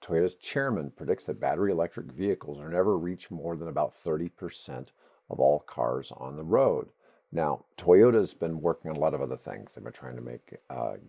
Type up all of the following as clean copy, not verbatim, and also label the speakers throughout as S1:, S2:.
S1: Toyota's chairman predicts that battery electric vehicles will never reach more than about 30% of all cars on the road. Now, Toyota's been working on a lot of other things. They've been trying to make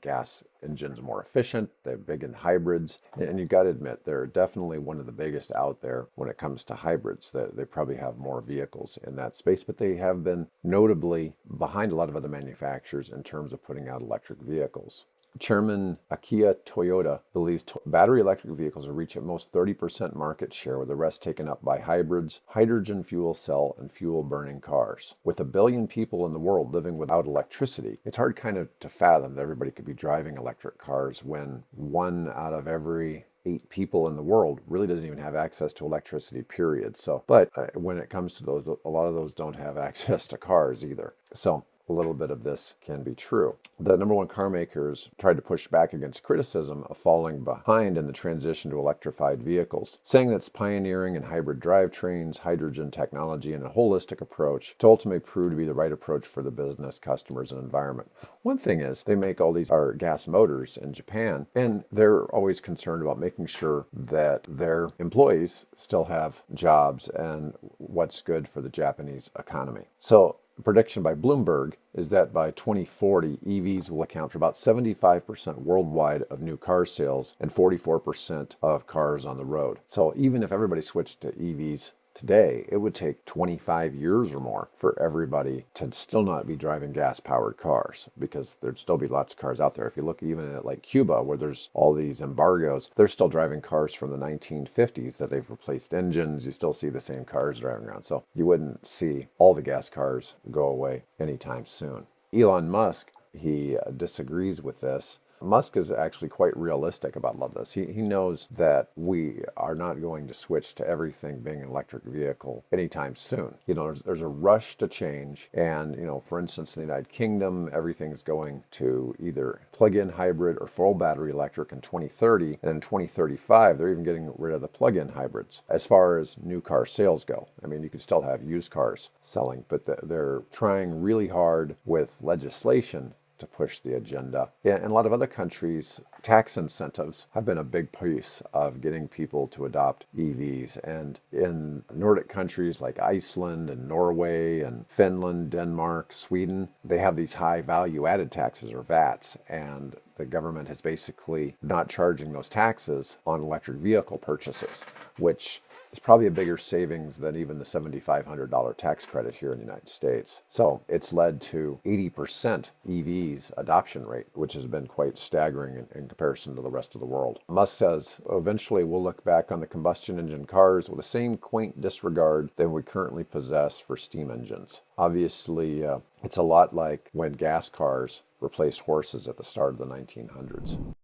S1: gas engines more efficient. They're big in hybrids. And you've got to admit, they're definitely one of the biggest out there when it comes to hybrids. They probably have more vehicles in that space, but they have been notably behind a lot of other manufacturers in terms of putting out electric vehicles. Chairman Akio Toyoda believes battery electric vehicles will reach at most 30% market share, with the rest taken up by hybrids, hydrogen fuel cell, and fuel-burning cars. With 1 billion people in the world living without electricity, it's hard kind of to fathom that everybody could be driving electric cars when 1 out of every 8 people in the world really doesn't even have access to electricity, period. But when it comes to those, a lot of those don't have access to cars either. So a little bit of this can be true. The number one car makers tried to push back against criticism of falling behind in the transition to electrified vehicles, saying that its pioneering in hybrid drivetrains, hydrogen technology, and a holistic approach to ultimately prove to be the right approach for the business, customers, and environment. One thing is, they make all these gas motors in Japan, and they're always concerned about making sure that their employees still have jobs and what's good for the Japanese economy. So, prediction by Bloomberg is that by 2040, EVs will account for about 75% worldwide of new car sales and 44% of cars on the road. So even if everybody switched to EVs today, it would take 25 years or more for everybody to still not be driving gas-powered cars, because there'd still be lots of cars out there. If you look even at like Cuba, where there's all these embargoes, they're still driving cars from the 1950s that they've replaced engines. You still see the same cars driving around. So you wouldn't see all the gas cars go away anytime soon. Elon Musk, he disagrees with this. Musk is actually quite realistic about a lot of this. He knows that we are not going to switch to everything being an electric vehicle anytime soon. There's a rush to change. And, for instance, in the United Kingdom, everything's going to either plug-in hybrid or full battery electric in 2030. And in 2035, they're even getting rid of the plug-in hybrids. As far as new car sales go, I mean, you could still have used cars selling, but they're trying really hard with legislation to push the agenda. In a lot of other countries, tax incentives have been a big piece of getting people to adopt EVs. And in Nordic countries like Iceland and Norway and Finland, Denmark, Sweden, they have these high value-added taxes, or VATs, and the government is basically not charging those taxes on electric vehicle purchases, which is probably a bigger savings than even the $7,500 tax credit here in the United States. So it's led to 80% EVs adoption rate, which has been quite staggering in comparison to the rest of the world. Musk says, eventually we'll look back on the combustion engine cars with the same quaint disregard that we currently possess for steam engines. Obviously, it's a lot like when gas cars replaced horses at the start of the 1900s.